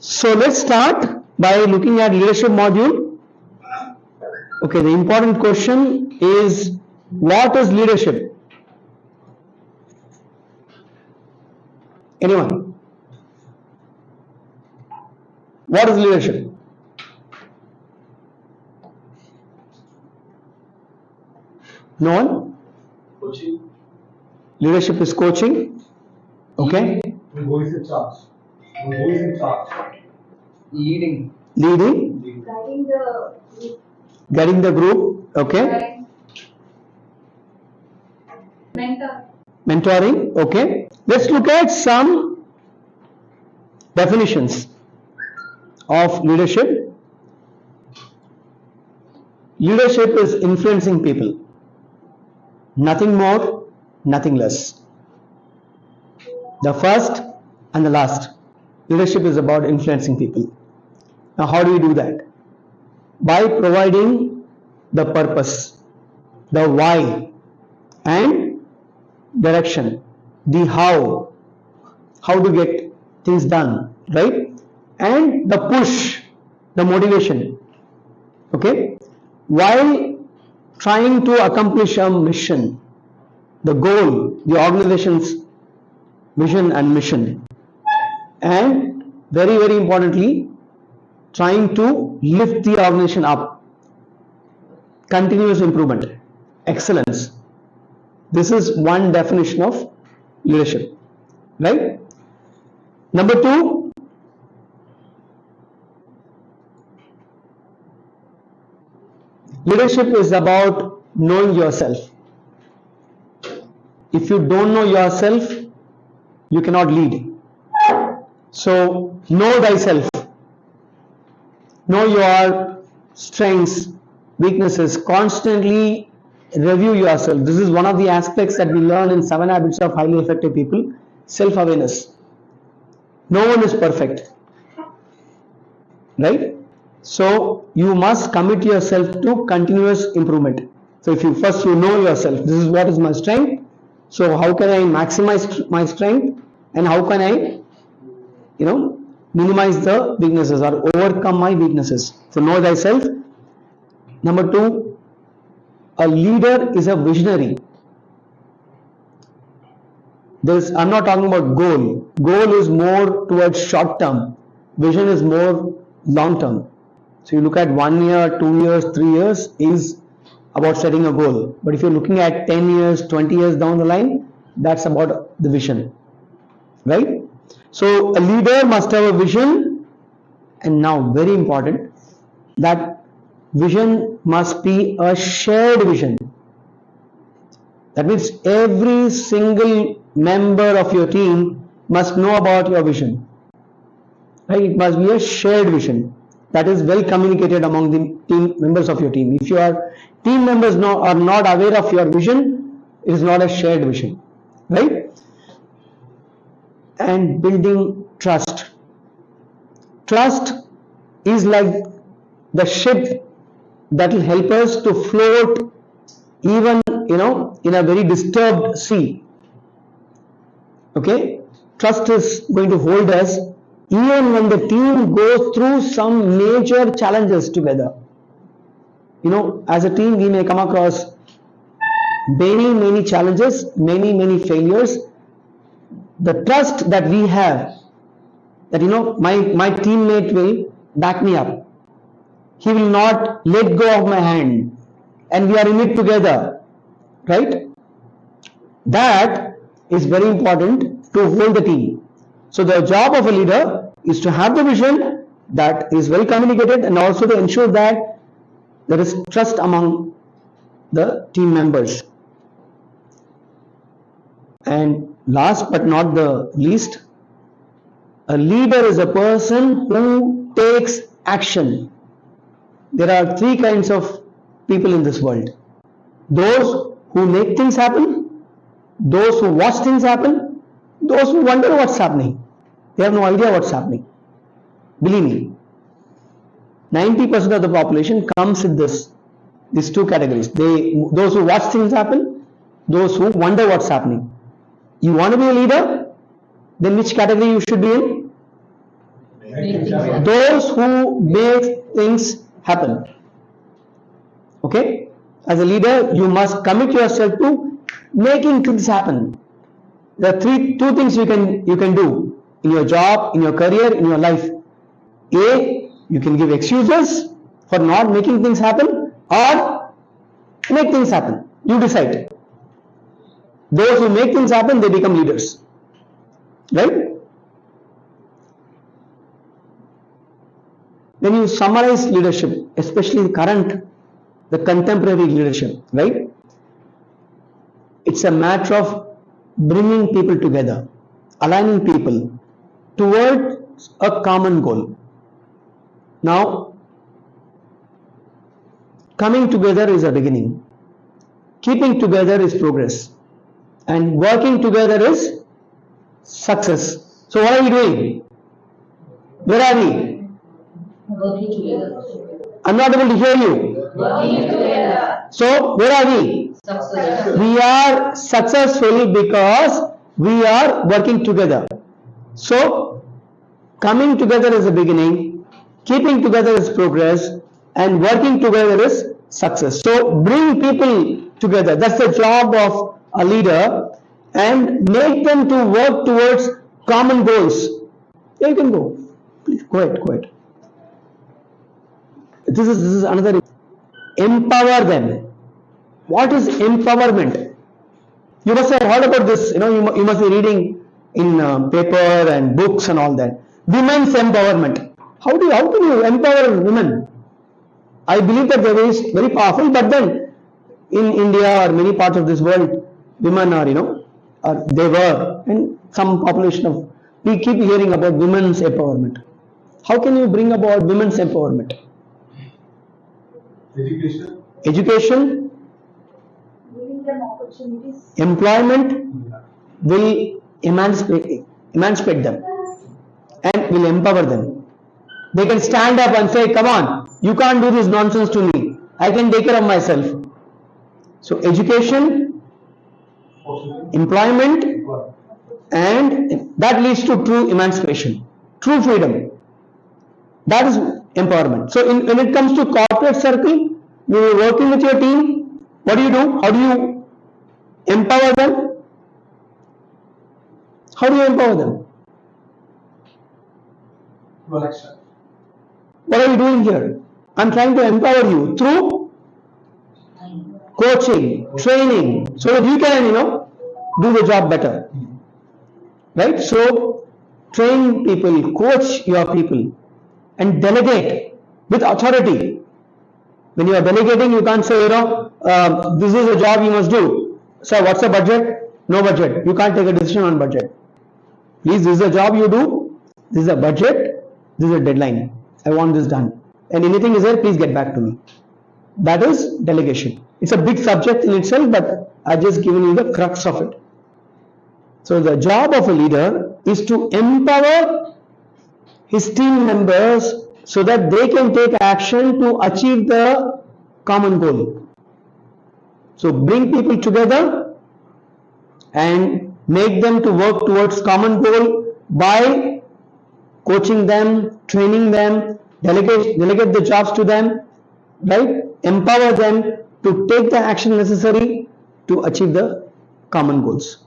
So let's start by looking at leadership module. Okay, the important question is, what is leadership? Anyone? What is leadership? No one? Coaching. Leadership is coaching. Okay. Who is in charge? Who is in charge? Leading. Leading. Guiding the group. Guiding the group. Okay. Mentor. Mentoring. Okay. Let's look at some definitions of leadership. Leadership is influencing people. Nothing more, nothing less. The first and the last. Leadership is about influencing people. Now, how do we do that? By providing the purpose, the why, and direction, the how to get things done, right? And the push, the motivation. Okay? While trying to accomplish a mission, the goal, the organization's vision and mission, and very, very importantly, trying to lift the organization up. Continuous improvement, excellence. This is one definition of leadership, right? Number two, leadership is about knowing yourself. If you don't know yourself, you cannot lead. So, know thyself. Know your strengths, weaknesses. Constantly review yourself. This is one of the aspects that we learn in 7 Habits of Highly Effective People. Self-awareness. No one is perfect. Right? So, you must commit yourself to continuous improvement. So, if you first know yourself, this is what is my strength. So, how can I maximize my strength, and how can I, minimize the weaknesses or overcome my weaknesses? So, know thyself. Number two, a leader is a visionary. I'm not talking about goal. Goal is more towards short term. Vision is more long term. So you look at 1 year, 2 years, 3 years is about setting a goal. But if you're looking at 10 years, 20 years down the line, that's about the vision, right? So a leader must have a vision, and now very important, that vision must be a shared vision. That means every single member of your team must know about your vision, right? It must be a shared vision that is well communicated among the team members of your team. If your team members are not aware of your vision, it is not a shared vision, right? And building trust. Trust is like the ship that will help us to float even in a very disturbed sea. Okay, trust is going to hold us even when the team goes through some major challenges together. As a team we may come across many challenges, many failures. The trust that we have, that my teammate will back me up, he will not let go of my hand, and we are in it together, right? That is very important to hold the team. So the job of a leader is to have the vision that is well communicated, and also to ensure that there is trust among the team members. And last but not the least, a leader is a person who takes action. There are 3 kinds of people in this world: those who make things happen, those who watch things happen, those who wonder what's happening. They have no idea what's happening. Believe me, 90% of the population comes in these 2 categories. Those who watch things happen, those who wonder what's happening. You want to be a leader? Then which category you should be in? Those who make things happen. Okay? As a leader, you must commit yourself to making things happen. There are two things you can do in your job, in your career, in your life. A, you can give excuses for not making things happen, or make things happen. You decide. Those who make things happen, they become leaders. Right? When you summarize leadership, especially the contemporary leadership, right? It's a matter of bringing people together, aligning people towards a common goal. Now, coming together is a beginning. Keeping together is progress. And working together is success. So what are we doing? Where are we? Working together. I'm not able to hear you. Working together. So where are we? Success. We are successful because we are working together. So coming together is a beginning, keeping together is progress, and working together is success. So bring people together. That's the job of a leader, and make them to work towards common goals. Yeah, you can go. Please go ahead. This is another. Empower them. What is empowerment? You must have heard about this. You must be reading in paper and books and all that. Women's empowerment. How can you empower women? I believe that they're very powerful, but then in India or many parts of this world, women are, they were, and some population of, we keep hearing about women's empowerment. How can you bring about women's empowerment? Education, Giving them opportunities. employment will emancipate them and will empower them. They can stand up and say, come on, you can't do this nonsense to me. I can take care of myself. So education, employment, and that leads to true emancipation, true freedom. That is empowerment. So when it comes to corporate circle, you are working with your team. What do? How do you empower them? How do you empower them? What are you doing here? I'm trying to empower you through coaching, training, so that you can, do the job better. Right? So train people, coach your people, and delegate with authority. When you are delegating, you can't say, this is a job you must do. So what's the budget? No budget. You can't take a decision on budget. Please, this is a job you do. This is a budget. This is a deadline. I want this done. And anything is there, please get back to me. That is delegation. It's a big subject in itself, but I just given you the crux of it. So the job of a leader is to empower his team members so that they can take action to achieve the common goal. So bring people together and make them to work towards common goal by coaching them, training them, delegate the jobs to them, right? Empower them to take the action necessary to achieve the common goals.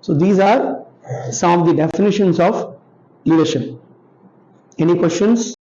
So these are some of the definitions of leadership. Any questions?